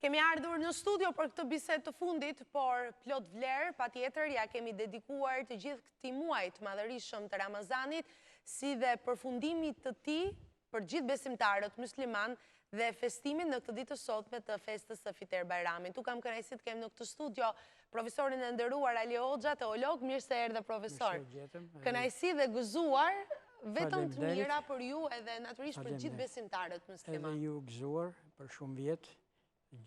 Kemi ardhur në studio për këtë bisedë të fundit, por plot vlerë, patjetër, ja kemi dedikuar të gjithë këtij muaji të madhërisëm të Ramazanit, si dhe përfundimit të tij për gjithë besimtarët musliman dhe festimin në këtë ditë të sotme të festës së Fitër Bajramit. Tu kam kënaqësi të kem në këtë studio profesorin e nderuar Ali Hoxha, teolog, mirë se erdhe profesor. Kënaqësi dhe gëzuar, vetëm të mira për ju edhe natyrisht për gjithë besimtarët musliman. Edhe ju gëzuar për shumë vjet,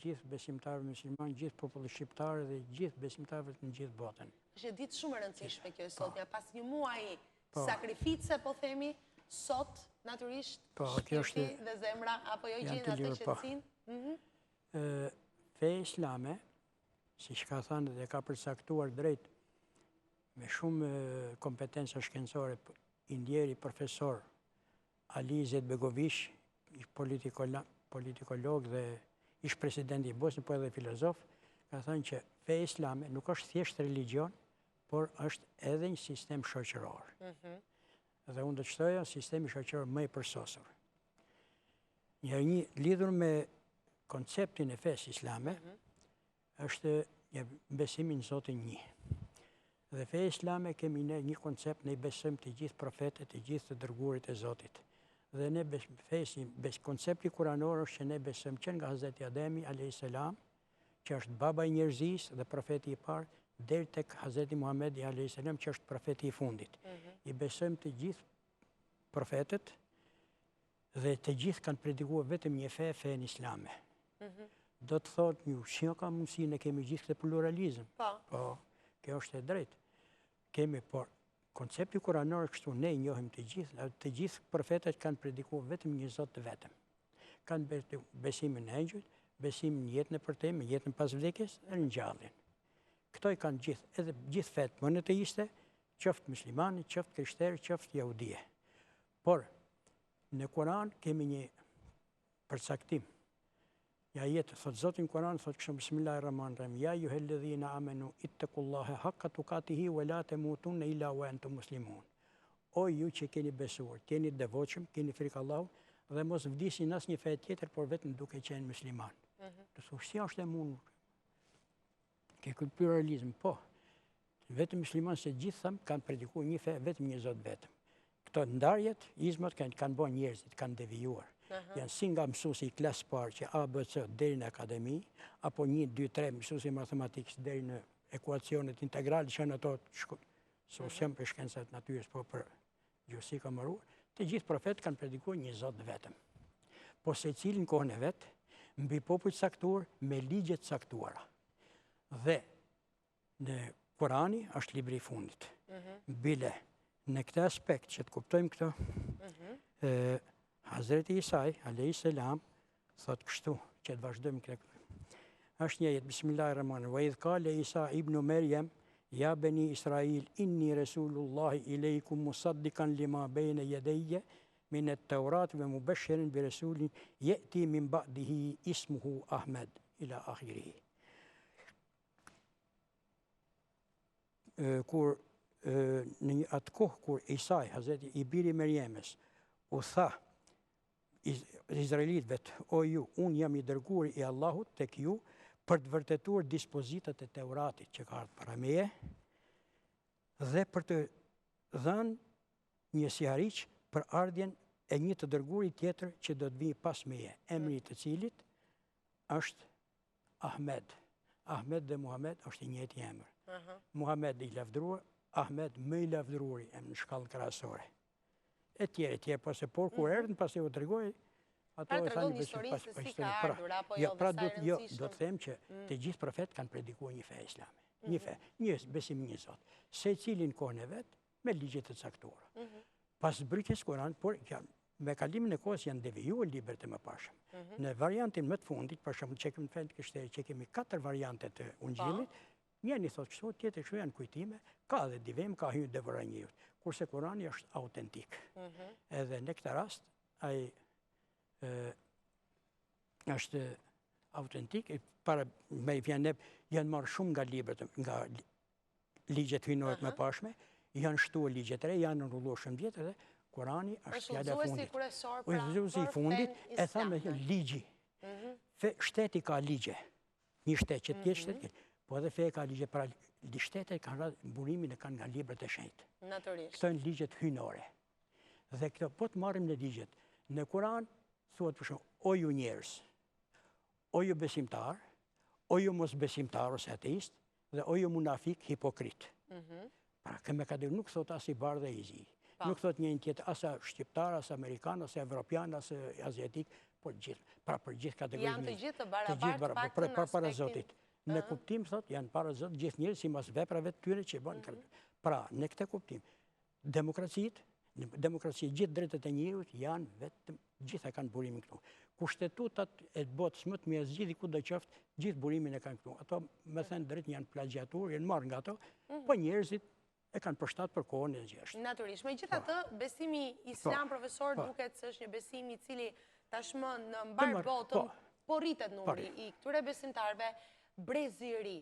gjithë besimtarët musliman, gjithë populli shqiptar dhe gjithë besimtarët në gjithë botën. Është ditë shumë e rëndësishme kjo sot, pas një muaji sakrifice, po themi, sot natyrisht shpirti dhe zemra apo jo gjejnë atë qetësinë. Feja islame, siç ka thënë dhe ka përcaktuar drejt me shumë kompetenca shkencore, i ndjeri profesor Ali Izetbegović, politikolog dhe ish presidenti i Bosnjës, po edhe filozof, ka thënë që feja islame nuk është thjesht religion, por është edhe një sistem shoqëror. Dhe unë do të shtoja sistemi shoqëror më i përsosur. Një lidhur me konceptin e fesë islame, është besimi në Zotin një. Dhe feja islame kemi ne një koncept, ne besojmë të gjithë profetet, të gjithë të dërguarit e Zotit. Dhe ne koncepti kuranor është që ne besojmë që nga Hazreti Ademi a.s. që është baba i njerëzisë dhe profeti i parë, deri tek Hazreti Muhamedi a.s. që është profeti i fundit. I besojmë të gjithë profetet dhe të gjithë kanë predikuar vetëm një fe, fenë islame. Do të thotë një që ka mundësi, ne kemi gjithë këtë pluralizëm. Po, kjo është e drejtë. Kemi, por koncepti kuranor kështu ne i njohim të gjithë profetet kanë predikuar vetëm një Zot të vetëm. Kanë besimin në engjëjt, besimin në jetën e përtejme, jetën pas vdekjes dhe në ngjalljen. Këto i kanë gjithë, edhe gjithë fetë monoteiste, qoftë muslimani, qoftë krishterë, qoftë jahudie. Por, në Kuran kemi një përcaktim. Ja jetë, thotë Zotin Kuran, thotë kështu Bismillahirrahmanirrahim, ja ayyuhalladhina amanu ittaqullaha haqqa tuqatihi wa la tamutunna illa wa antum muslimun. O ju që keni besuar, keni devotshëm, keni frikë Allahut dhe mos vdisni në asnjë fe tjetër, por vetëm duke qenë musliman. Të thosh si është e mundur? Ke këtë pluralizëm, po. Vetëm musliman se gjithë kanë predikuar një fe, vetëm një Zot vetëm. Këto ndarjet, izmat kanë bërë njerëzit, kanë devijuar. Janë si nga mësuesi i klasë parë që A, B, C deri në akademi, apo 1, 2, 3 mësuesi i matematikës deri në ekuacionet integrale, që në ato s'jam për shkencat natyrës, po për gjuhësi ka mëruar, të gjithë profetë kanë predikuar një Zot vetëm. Po secili në kohën e vet, mbi popull caktuar me ligje të caktuara. Dhe në Kurani është libri i fundit. Bile në këtë aspekt që të kuptojmë këto, Hazreti Isai, a.s. thot kështu, që të vazhdojmë këtë. Është një jetë, Bismillahirrahmanirrahim, wa idh qala Isa ibn Maryam, ja bani Israil, inni Rasulullahi ilaykum musaddiqan lima bayna yadayya min at-Tawrat wa mubashiran bi rasulin ya'ti min ba'dihi ismuhu Ahmed, ila akhirih. Kur në atë kohë kur Isai, Hazreti i biri Merjemes, u tha Izraelitëve, o ju, unë jam i dërguar i Allahut tek ju për të vërtetuar dispozitat e Teuratit që ka ardhur para meje dhe për të dhënë një sihariq për ardhjen e një të dërguarit tjetër që do të vijë pas meje, emri i të cilit është Ahmed. Ahmed dhe Muhammed është i njëjti emër. Muhammed i lavdëruar, Ahmed më i lavdëruari në shkallën krahasore. E tjerë, por kur erdhën pasi u tregoi, ato e thanë historisë se si ka ardhur apo jo. Pra do të them që të gjithë profetë kanë predikuar një fe islame. Një fe, një besim një Zot. Secili në kohën e vet me ligje të caktuara. Pas zbritjes Kur'an, por me kalimin e kohës janë devijuar librat e mëparshëm. Në variantin më të fundit, për shembull që kemi fjalë krishterë, që kemi 4 variante të Ungjillit, njëri thotë kështu, tjetri kështu, janë kujtime, ka dhe divim, ka hyrë devoranjiut. Kurse Kurani është autentik. Edhe në këtë rast, ai është autentik, para me i vjenep, janë marrë shumë nga libret, nga ligjet hyjnore të mëparshme, janë shtuar ligjet e re, janë rrulluar shumë vjet, edhe Kurani është fjala e fundit. Udhëzuesi i fundit, e thamë ligji. shteti ka ligje, një shtet që tjetë shtet, po edhe feja ka ligje, pra shtetet kanë radhë burimin e kanë nga librat e shenjtë. Natyrisht. Këto janë ligjet hynore. Dhe këto, po të marrim në ligjet, në Kur'an thuhet për shumë, o ju njerëz, o ju besimtar, o ju mos besimtar ose ateist, dhe o ju munafik hipokrit. Pra, këme ka dhe nuk thot as i bardh dhe i zi. Nuk thot një tjetër, asa shqiptar, asa amerikan, asa evropian, asa azjatik, por gjithë. Pra, për gjithë kategorinë. Janë të gjithë të barabartë, para Zotit. Në kuptim, thot, janë para Zotit, gjithë njerëz si mas veprave të tyre që bënë kërë. Pra, në këtë kuptim, demokraci, gjithë drejtet e njerëzit janë vetëm, gjitha kanë burimin këtu. Kushtetutat e botës më të mjezgjidhi ku do qoftë, gjithë burimin e kanë këtu. Ato, me thënë drejt, janë plagiatur, janë marrë nga ato, po njerëzit e kanë përshtat për kohën e gjeshtë. Naturisht. Me gjitha të, besimi islam, profesor, duket se është një besimi i cili tashmë në mbarë botën, po rritet numri i këtyre besimtarve, brezi i ri.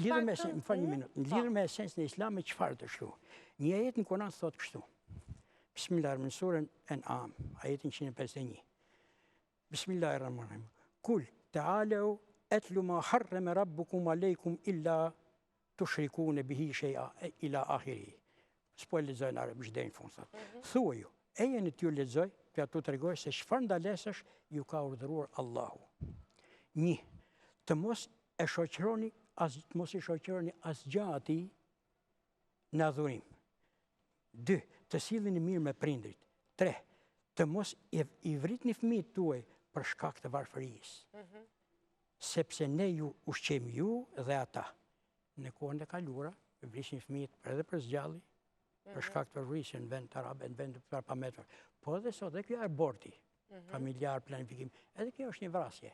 Lidhër me esencën e islamit, çfarë të shtu? Një ajet në Kur'an thotë kështu. Bismillahirrahmanirrahim, surën An'am, ajetin 151. Bismillahirrahmanirrahim. Kul ta'alu atlu ma harrama rabbukum alaykum illa tushrikun bihi shay'a ila akhiri. S'po lexoj në arabisht deri në fund thotë. Thuaju, ejeni t'ju lexoj, për ato tregoj se çfarë ndalesësh ju ka urdhëruar Allahu. 1. Të mos e shoqëroni asgjë atij në adhurim. 2. Të silleni mirë me prindrit. 3. Të mos i vritni fëmijët tuaj për shkak të varfërisë. Sepse ne ju ushqejmë ju dhe ata. Në kohën e kaluara, vrishin fëmijët edhe për zgjalli, për shkak të varfërisë në vend arabe, në vend të pametur. Po edhe sot, dhe kjo është aborti, familjar, planifikim, edhe kjo është një vrasje.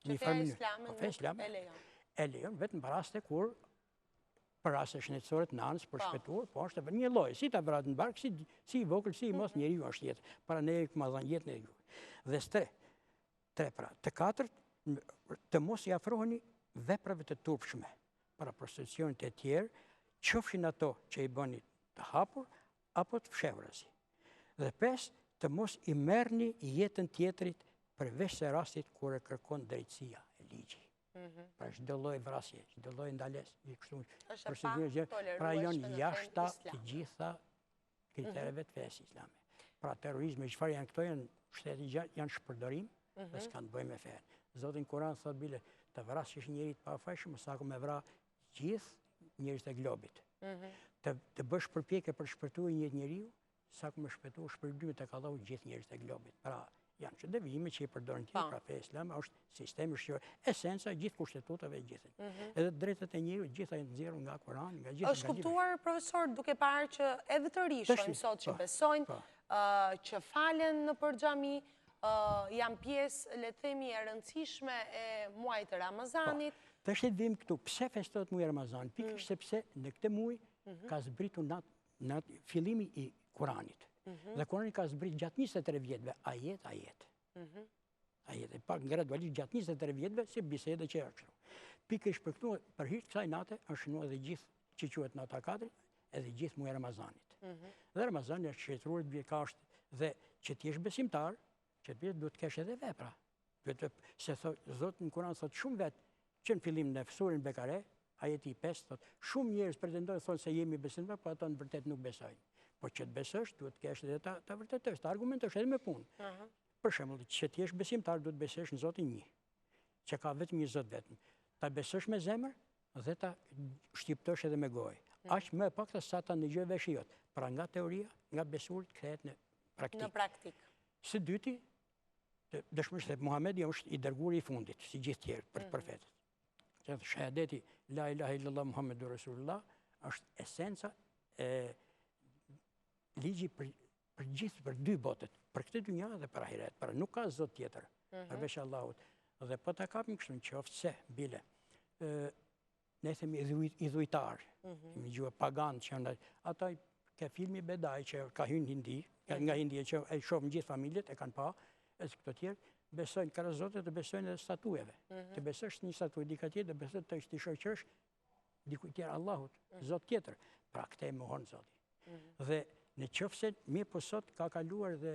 Që feja islame e lejon vetëm për raste kur, për raste shëndetësore të nanës, për shpëtuar, po është një lloj, si ta vratë në barkë, si i vogël, si i mos njeriu është jetë, para ne këma dhanë jetën e ju. Dhe të katërt, të mos i afroheni veprave të turpshme, para prostitucionit e tjerë, qofshin ato që i bëni të hapur, apo të fshehurasi. Dhe 5, të mos i merrni jetën tjetrit përveç se rastit kur e kërkon drejtësia e ligji. Pra çdo lloj vrasje, çdo lloj ndalesë, pra janë jashta të gjitha kritereve të fesë islame. Pra terrorizmi, çfarë janë këto, janë shteti janë shpërdorim dhe s'kan të bëjnë me fen. Zoti në Kur'an thotë bile, të vrasësh njëri të pafajshëm, sa ku me vra gjithë njerëzit e globit. Të bësh përpjekje për shpërtuar një njeriu, sa ku me shpëtuar shpërblimet e Allahu gjithë njerëzit e globit. Pra janë që devijime që i përdorin tjerë, pra fe islame është sistemi shqyror, esenca gjithë kushtetutave e gjithë. Edhe drejtet e njeriu gjitha janë nxjerrur nga Kurani, nga gjithë. Është kuptuar, profesor, duke parë që edhe të rishojnë sot që besojnë, që falen në për xhami, janë pjesë, le të themi, e rëndësishme e muajit të Ramazanit. Tash e vim këtu, pse festohet muaji Ramazan? Pikërisht sepse në këtë muaj ka zbritur natë fillimi i Kuranit. Dhe Kurani ka zbrit gjatë 23 vjetëve, ajet. Ajet, e pak gradualisht gjatë 23 vjetëve, si bisede që është. Pikërisht për këtu, për hir të kësaj nate, është shënuar edhe gjithë që quhet nata 4, edhe gjithë muaji Ramazanit. Dhe Ramazani është shëtruar vjetkasht dhe që ti jesh besimtar, që ti duhet të kesh edhe vepra. Se Zoti në Kur'an thot shumë vetë, që në fillim në surën Bekare, ajeti 5 thot, shumë njerëz pretendojnë thonë se jemi besimtar, por ata në vërtet nuk besojnë. Po që të besosh, duhet të kesh edhe ta vërtetosh, ta argumentosh edhe me punë. Për shembull, që ti jesh besimtar, duhet besosh në Zotin një, që ka vetëm një Zot vetëm. Ta besosh me zemër dhe ta shqiptosh edhe me gojë. Aq më pak sa ta ndëgjoj vesh jot. Pra nga teoria, nga besuri kthehet në praktik. Në praktik. Së dyti, dëshmoj se Muhamedi është i dërguari i fundit, si gjithë tjerë për profetët. Që shahadeti la ilaha illallah Muhammedur Rasulullah është esenca e ligji për gjithë, për dy botet, për këtë dynja dhe për ahiret, pra nuk ka zot tjetër, përveç Allahut. Dhe po ta kapim kështu në qoftë se, bile, ne themi idhujtar, kemi gjua pagan, që janë, ata ka filmi Bedaj që ka hynë hindi, nga Hindia që e shohën gjithë familjet, e kanë pa, e këto tjerë, besojnë karazotet dhe besojnë edhe statujeve. Të besosh një statuj dika tjetër, dhe besojnë të ishtë i shoqësh dikuj tjerë Allahut, zot tjetër. Pra këte e mohon zoti. Dhe në qoftë se mirë po sot ka kaluar dhe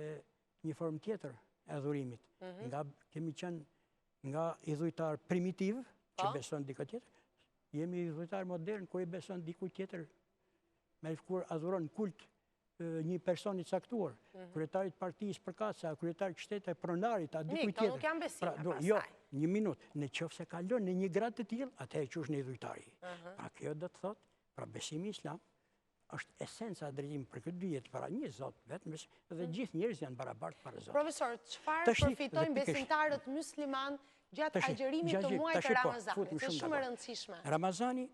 një formë tjetër, adhurimit. Nga kemi qenë nga idhujtar primitiv, që beson dikë tjetër, jemi idhujtar modern, ku i beson dikë tjetër, me kur adhuron kult një personi caktuar, kryetarit partijës përkatësa, kryetarit shtetit, pronarit, a dikuj tjetër. Nuk janë besime pasaj. Jo, një minut, në qofë se kalon në një gradë të tillë, atëherë që është një idhujtari. Pra kjo do të thotë, pra besimi islam është esenca drejtim për këtë dy jetë para një Zot, vetëm dhe gjithë njerëz janë barabartë para Zotit. Profesor, çfarë përfitojnë besimtarët musliman gjatë agjerimit të muajit të Ramazanit? Është shumë e rëndësishme. Ramazani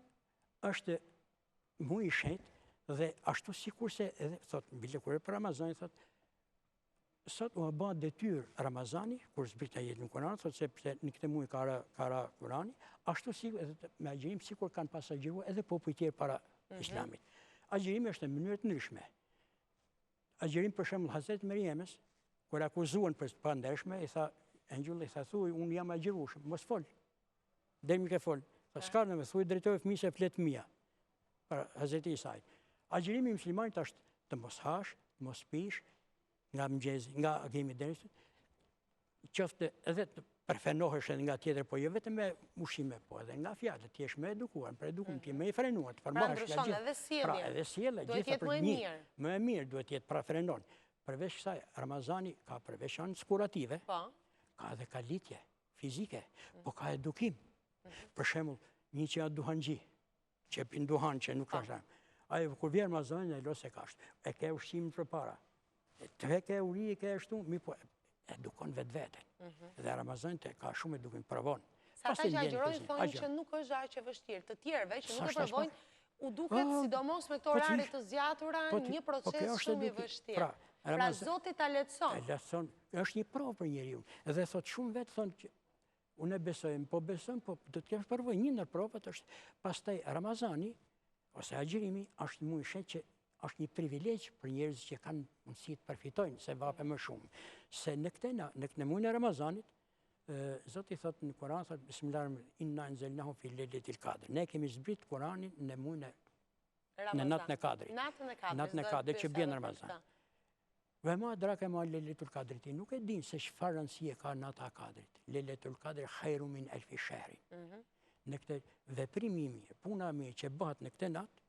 është muaj i shenjtë dhe ashtu sikurse edhe thot bile kur për Ramazanin thot sot u bë detyrë Ramazani kur zbrita jetë në Kur'an thot sepse në këtë muaj ka ra Kur'ani, ashtu si edhe me agjerim sikur kanë pas agjeruar edhe popujt tjerë para Islamit. Agjerimi është në mënyrë të ndryshme. Agjerim për shembull Hazreti Meriemës, kur akuzuan për pandershme, i tha engjulli, i tha thuaj unë jam agjerueshëm, mos fol. Deri më ke fol. Tha s'ka më thuaj drejtoj fëmijës e flet mia. Për Hazreti Isait. Agjerimi i muslimanit është të mos hash, mos pish, nga mëngjesi, nga agjerimi deri qoftë edhe të përfenohesh edhe nga tjetër, po jo vetëm me ushqime, po edhe nga fjalët, ti je më edukuar, për edukum ti më i frenuar, të formohesh nga gjithë. Pra edhe sjellja, duhet jetë më e mirë. Më e mirë duhet jetë pra frenon. Përveç kësaj, Ramazani ka përveçanë kurative, ka edhe kalitje fizike, po ka edukim. Për shembull, një që duhanxhi, që pin duhan që nuk ka shëm. Ai kur vjen Ramazani e los e kasht. E ke ushqimin përpara. Të ke uri, e ke ashtu, mi po edukon vetveten. Dhe Ramazani ka shumë edukim provon. Sa ata që agjerojnë thonë që nuk është aq e vështirë, të tjerëve që nuk e provojnë, u duket sidomos me këto orare të zgjatura një proces shumë i vështirë. Pra Zoti ta lehtëson. Lehtëson, është një provë për njeriu. Dhe thot shumë vetë thonë që unë besoj, po do të kesh përvojë. Një ndër provat është pastaj Ramazani ose agjerimi është një shenjë që është një privilegj për njerëz që kanë mundësi të përfitojnë se vape më shumë. Se në këtë muajin e Ramazanit, Zoti thotë në Kur'an, thotë Bismillahirrahmanirrahim, inna anzalnahu fi lailatil qadr. Ne kemi zbrit Kur'anin në muajin në natën e Kadrit. Natën e Kadrit që bën Ramazan. Ve ma adrake ma lailatul qadrit. Nuk e din se çfarë rëndësie ka nata e Kadrit. Lailatul qadr khairun min alfi shahri. Në këtë veprim i mirë, puna e mirë që bëhet në këtë natë,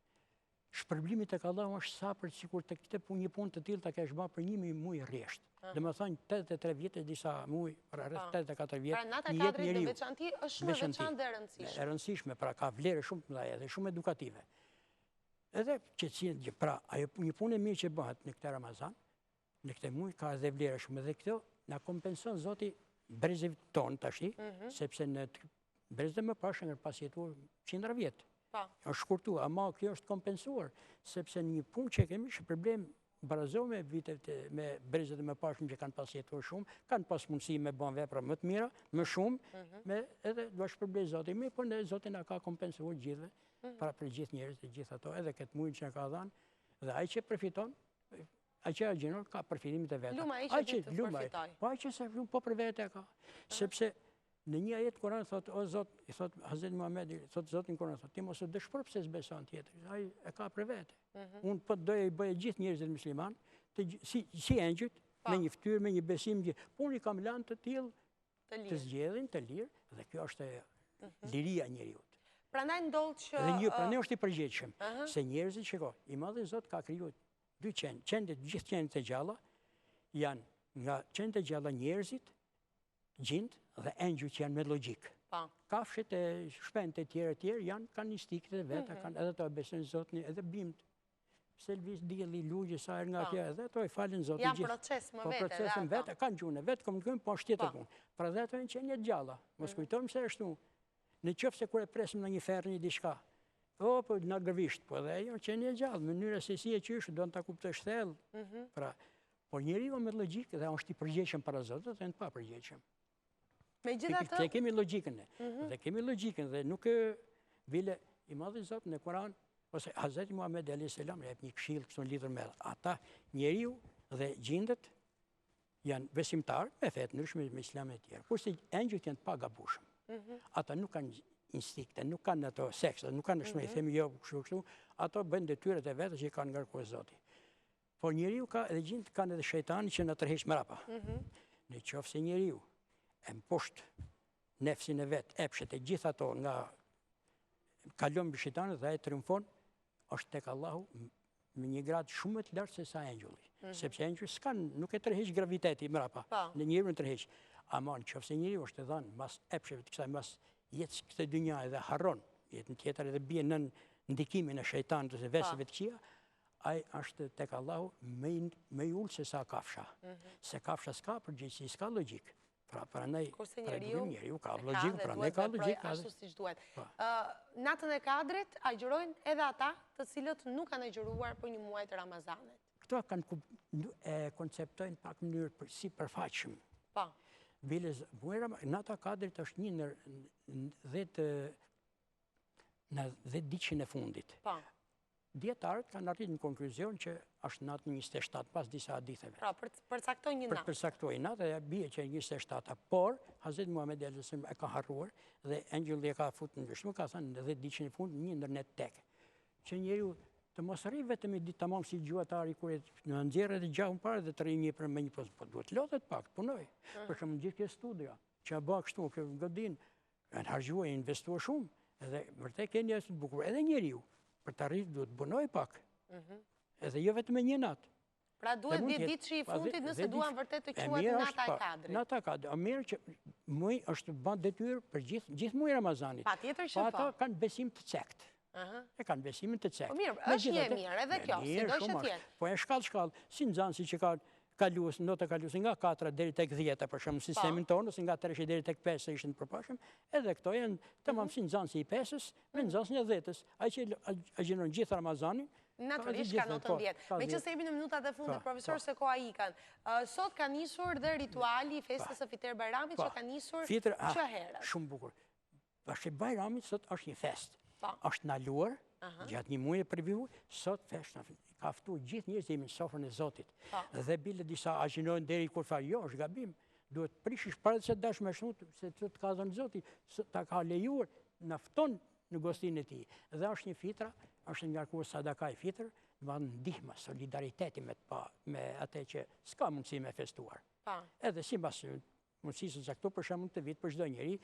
shpërblimit tek Allahu është sa për sikur të këtë një punë të tillë ta kesh bërë për 1000 muaj rresht. Domethënë 83 vjet disa muaj, për rreth 84 vjet. Pra nata e Kadrit në veçantë është shumë e veçantë dhe e rëndësishme. E rëndësishme, pra ka vlerë shumë të mëdha dhe shumë edukative. Edhe qetësia, pra ajo një punë e mirë që bëhet në këtë Ramazan, në këtë muaj ka edhe vlerë shumë dhe këto na kompenson Zoti brezëvit ton tash, sepse në brezë më parë nga pas jetuar 100 vjet. Është shkurtuar, ama kjo është kompensuar, sepse një punë që kemi është problem barazo me vitet me brezët e më pashëm që kanë pas jetuar shumë, kanë pas mundësi me bën vepra më të mira, më shumë, me edhe do shpërblet Zoti më, por ne Zoti na ka kompensuar gjithë, para për gjithë njerëzit, gjithë ato, edhe këtë muaj që na ka dhënë, dhe ai që përfiton, ai që agjeron ka përfitimet e veta. Ai që përfitoj. Po ai që se po për vete ka, sepse në një ajet Kur'an thot, o Zot, i thot Hazreti Muhamedi, thot Zoti në Kur'an thot, ti mos e dëshpër pse s'beson tjetër. Ai e ka për vete. Unë po doja i bëj gjithë njerëzit musliman, si engjëjt, me një fytyrë, me një besim, po unë i kam lënë të tillë të zgjedhin, të lirë, dhe kjo është liria e njeriu. Prandaj ndodh që prandaj është i përgjithshëm, se njerëzit shiko, i madhi Zot ka krijuar dy qenë, qendet, gjithë qendet e gjalla janë nga qendet e gjalla njerëzit, gjindë dhe engjëjt që janë me logjik. Kafshët e shpendët e tjerë janë kanë instiktet e veta, kanë edhe ato besojnë Zotin, edhe bimt. Pse lëviz dielli, lugje sa herë nga kjo, edhe ato i falin Zotin gjithë. Janë proces më vete. Po procesin vetë, kanë gjune, vetë komunikojnë, po është tjetër punë. Pra dhe ato janë qenie të gjalla. Mos kujtojmë se ashtu. Në qoftë se kur e presim në një ferr një diçka, po na gërvisht, po dhe ajo qenie e gjallë, mënyra se si e qysh, do ta kuptosh thellë. Pra, por njeriu me logjik dhe është i përgjegjshëm para Zotit, dhe në pa përgjegjshëm. Megjithatë, ne kemi logjikën dhe kemi logjikën dhe nuk vile i madhi Zot në Kur'an ose Hazreti Muhamedi alayhis salam jep një këshill kështu lidhur me ata njeriu dhe gjindet janë besimtar me fe të ndryshme me islam e tjerë. Kurse engjëjt janë të pagabueshëm. Ata nuk kanë instikte, nuk kanë ato seksa, nuk kanë shumë i themi jo kështu, ato bëjnë detyrat e veta që kanë ngarkuar Zoti. Por njeriu ka edhe gjindet kanë edhe shejtani që na tërheq mrapa. Në qoftë se njeriu e mposhtë nefsin e vetë, epshet e gjitha ato nga kalon mbi shejtanin dhe ai triumfon, është tek Allahu me një grad shumë të lartë se sa engjulli. Sepse engjulli nuk e tërheq graviteti mrapa, në njeriu në tërheq. Ama nëse njeriu është e dhënë mbas epsheve të kësaj, mbas jetës këtij dynjaje dhe harron jetën tjetër edhe bie në ndikimin e shejtanit ose vesëve të këqija, ai është tek Allahu më i ulë se sa kafsha. Se kafsha s'ka përgjegjësi, s'ka logjik. Pra prandaj njeriu ka logjik, prandaj ka logjik ashtu siç duhet. Natën e Kadrit agjërojnë edhe ata të cilët nuk kanë agjëruar për një muaj të Ramazanit. Këto e konceptojnë pak në mënyrë si përfaqshëm. Po. Nata Kadrit është një në 10 ditëshin e fundit. Po. Dietarët kanë arritur në konkluzion që është natë 27 pas disa haditheve. Pra, përcaktoj një natë. Përcaktoj natë dhe bie që 27, por Hazreti Muhamedi e ka harruar dhe engjulli e ka futur në dëshmë, ka thënë në 10 ditëshin e fundit një ndërnet tek. Që njeriu të mos rri vetëm i ditë tamam si gjuatari kur në nxjerrë dhe gjahun parë dhe të rri një për me një post, po duhet lodhet pak, punoj. Për shembull gjithë kjo studia, që bë kështu, kjo godin, kanë harxhuar, investuar shumë, edhe vërtet keni as të bukur, edhe njeriu për të arritur duhet punoj pak. Edhe jo vetëm një natë. Pra duhet 10 ditë i fundit nëse duan vërtet të quhet nata e Kadrit. Nata e Kadrit, mirë që muaj është bën detyrë për gjithë muaj Ramazanit. Patjetër që po. Ata kanë besim të cektë. E kanë besimin të cektë. Po mirë, është një mirë edhe kjo, sido që tjetë. Po e shkallë, si nxënësi që ka kaluar, ndotë kaluar nga 4 deri tek 10, për shembull sistemin tonë, ose nga 3 deri tek 5 ishin të përpashëm, edhe këto janë tamam si nxënësi i 5-s me nxënësin e 10-s. Ai që agjiron gjithë Ramazanin, natyrisht ka notën 10. Meqense jemi në minutat e fundit, profesor, se koha ikan. Sot ka nisur dhe rituali i festës së Fitër Bajramit që ka nisur që herët. Shumë bukur. Fitër Bajramit sot është një festë. Është ndaluar gjatë një muaji për viu, sot festa ka ftuar gjithë njerëzit jemi në sofrën e Zotit. Dhe bile disa agjinojnë deri kur fa jo, është gabim. Duhet prishish para se dash më shumë se të ka dhënë Zoti, ta ka lejuar, na fton në gostinë e tij. Dhe është një fitra, është ngarkuar sadaka e fitër, do ndihmë solidariteti me atë që s'ka mundësi me festuar. Edhe sipas mundësisë se këtu për shembull të vit për çdo njeri,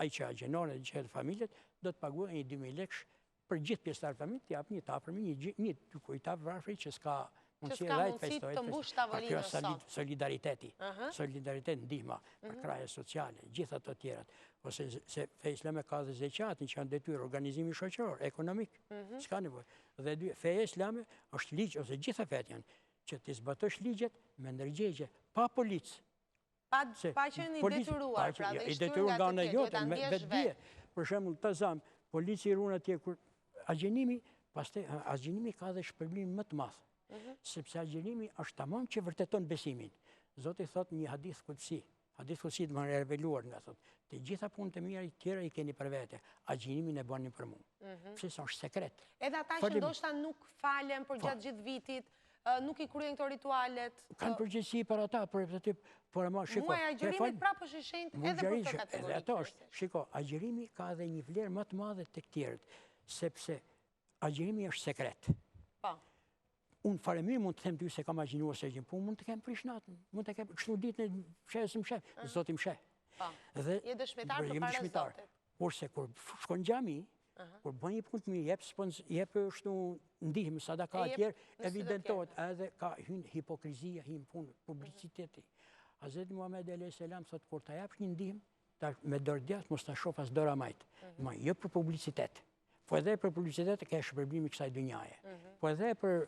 ai që agjenon e gjithë familjet do të paguajë 2000 lekë për gjithë pjesëtarët e familjes, t'i jap një tafër me një kujtap varfër që s'ka mundësi rajt festojë. Të mbush tavolinën sot. Solidariteti, solidaritet, ndihma, kraje sociale, gjithë ato tjerat. Ose se fe islame ka dhe zeqatin që janë detyrë, organizimi shoqëror, ekonomik, s'ka nevojë. Dhe dy, feja islame është ligj ose gjitha fet janë që të zbatosh ligjet me ndërgjegje, pa policë. Pa që një detyruar, pra dhe i shtyr nga të tjetë, ta ndjesh vetë. Për shembull, të zamë, polici i runë atje, kur agjenimi, pastaj agjenimi ka dhe shpërblim më të madh. Sepse agjenimi është tamam që vërteton besimin. Zoti thot një hadith kutsi, hadith kutsi të më reveluar nga thot, të gjitha punët e mira i tjera i keni për vete, agjenimin e bani për mu. Pse sa është sekret. Edhe ata që ndoshta nuk falen për gjatë gjithë vitit, nuk i kryen këto ritualet. Kanë përgjegjësi për ata, por ama shiko. Muaj agjerimit prapë është i shenjtë edhe për këtë kategori. Edhe ato është, shiko, agjerimi ka edhe një vlerë më të madhe tek tjerët, sepse agjerimi është sekret. Po. Unë fare mirë mund të them ty se kam agjinuar se gjim, po mund të kem prish natën, mund të kem kështu ditën e fshehës më sheh, Zoti më sheh. Po. Je dëshmitar përpara Zotit. Kurse kur shkon në xhami, kur bën një punë të mirë, jep kështu ndihmë sadaka atjer, evidentohet edhe ka hyn hipokrizia, hyn punë, publiciteti. Hazreti Muhamedi alayhis salam thot kur ta japsh një ndihmë, me dorë djathtë mos ta shoh as dora majt. Ma jo për publicitet. Po edhe për publicitet ke shpërblimi kësaj dynjaje. Po edhe për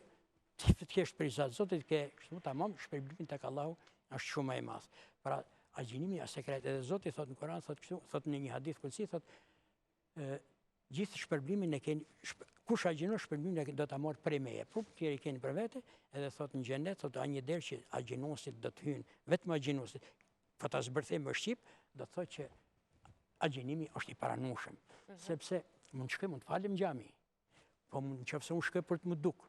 të kesh për Zotit ke kështu tamam shpërblimin tek Allahu është shumë më i madh. Pra agjinimi është sekret. Edhe Zoti thot në Kur'an thot kështu, thot në një hadith kutsi thot gjithë shpërblimin e keni, kush agjinon shpërblimin do ta marr prej meje. Po tjerë keni për vete, edhe thot në xhenet thot një derë që agjinosit do të hyjnë, vetëm agjinosit. Po ta zbërthejmë në shqip, do të thotë që agjinimi është i paranueshëm, sepse mund të shkoj mund të falem në xhami. Po nëse unë shkoj për të më duk,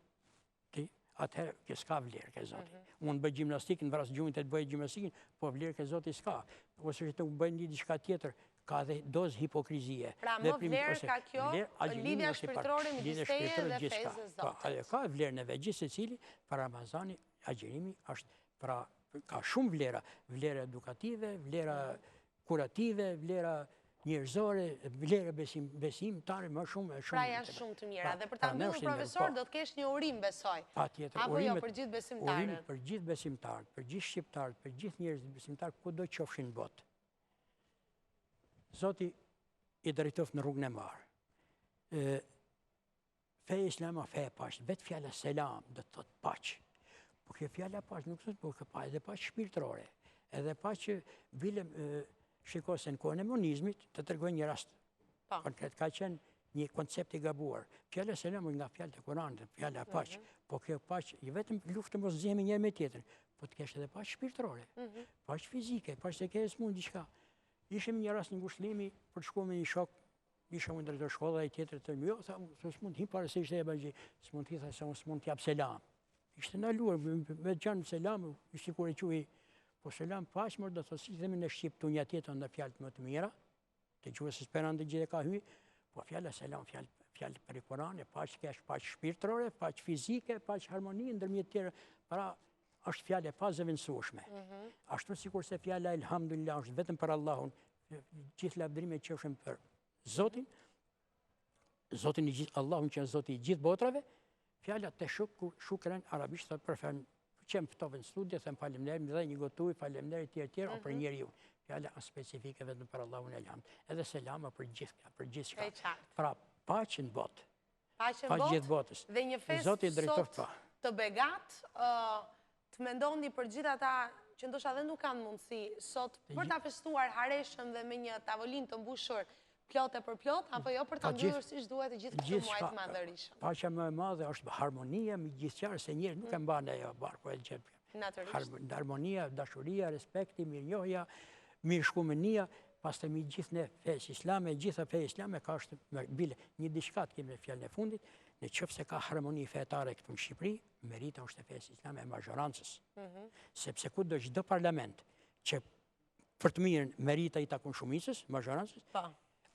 atëherë që s'ka vlerë ke Zoti. Unë bëj gjimnastikën, vras gjumin të bëj gjimnastikën, po vlerë ke Zoti s'ka. Ose që të bëj një diçka tjetër, ka dhe dozë hipokrizie. Pra më vlerë ka kjo, lidhja shpirtërore midis teje dhe fesë Zotit. Ka vlerë në vetë gjithë secili, për Ramazani agjerimi është pra ka shumë vlera, vlera edukative, vlera kurative, vlera njerëzore, vlera besimtare, më shumë. Pra janë shumë të mira. Dhe për ta mbyllur, profesor, do të kesh një urim, besoj. Patjetër, apo jo për gjithë besimtarët? Urim për gjithë besimtarët, për gjithë shqiptarët, për gjithë njerëzit besimtarë, kudo qofshin botë. Zoti i drejtoft në rrugën e marë. Feja islama, feja paqë, vetë fjala selam dhe të thotë paqë. Po kjo fjala paqë nuk thotë, po kjo paqë edhe paqë shpirtërore. Edhe paqë bilem shikose në kohën e monizmit të tregoj një rast. Konkret ka qenë një koncept i gabuar. Fjala selam nga fjalët e Kuranit, fjala paqë. Po kjo paqë, jo vetëm luftë mos zgjemi njëri me tjetrin, po të kesh edhe paqë shpirtërore. Paqë fizike, paqë se ke smund diçka. Ishim një rast në ngushëllimi për të shkuar me një shok. Isha unë drejtor shkolla e tjetër të jo, tha, s'mund t'him pare se ishte e bëgji, s'mund t'i tha se unë s'mund t'jap selam. Ishte naluar, me gjanë selam, ishte kur e quhi, po selam paqmër, do të si themi në Shqip të një tjetër në fjalët më të mira, të quhe se speran dhe gjithë ka hy, po fjalla selam, fjallë për i Kurane, paqë kesh, paqë shpirtërore, paqë fizike, paqë harmoni, ndërmjet tjera, pra është fjallë e pa zëvendësueshme. Ashtu sikur se fjalla elhamdulillah është vetëm për Allahun, gjithë lavdërime qofshin për Zotin i gjithë, Allahun që është Zoti i gjithë botrave, fjallat të shukren arabisht të përfen, që më pëtove në studje, thëmë falemderim, dhe një gotuj, falemderim tjerë, o për njeri ju. Fjallat specifike vetëm për Allahun e lhamd. Edhe selama për gjithë shka. Pra, paqë në botë. Paqë gjithë botës. Dhe një fest sot të begat, të mendoni për gjithë ata që ndosha dhe nuk kanë mundësi, sot për ta festuar hareshëm dhe me një tavolin të mbushur plotë për plotë, apo jo për të mbyllur siç duhet të gjithë këtë muaj të madhërisëm. Paqja më e madhe është harmonia me gjithçka, se njerëzit nuk e mban ajo barku e gjë. Natyrisht. Harmonia, dashuria, respekti, mirënjohja, mirëshkumënia, pastaj me gjithë ne fesë islame, gjitha feja islame ka është bile një diçka të kemi në fjalën e fundit, nëse ka harmoni fetare këtu në Shqipëri, merita është e fesë islame e mazhorancës. Sepse kudo çdo parlament që për të mirën merita i takon shumicës, mazhorancës,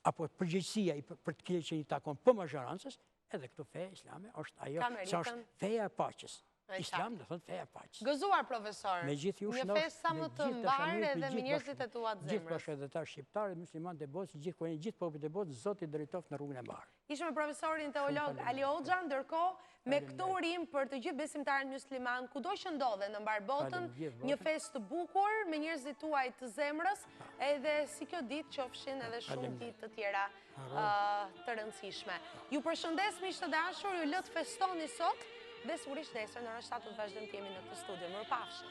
apo përgjegjësia për të keqen i takon po mazhorancës, edhe këtu feja islame është ajo, sa është feja e paqes. Islam do thotë feja e paqes. Gëzuar profesor. Një festë sa më të mbarë edhe me njerëzit e tuat zemrës. Gjithë bashkëdhetar shqiptarë, muslimanë e botës, gjithë popujt e botës, Zoti drejtoft në rrugën e mbarë. Ishme profesorin teolog Ali Hoxha, ndërkohë me këtë urim për të gjithë besimtarët musliman, kudo që ndodhen në mbar botën, një festë të bukur me njerëzit tuaj të zemrës, edhe si kjo ditë qofshin edhe shumë ditë të tjera të rëndësishme. Ju përshëndes miq të dashur, ju lë të festoni sot. Dhe sigurisht nesër në orën 7 të vazhdojmë të jemi në këtë studio. Mirëpafshim.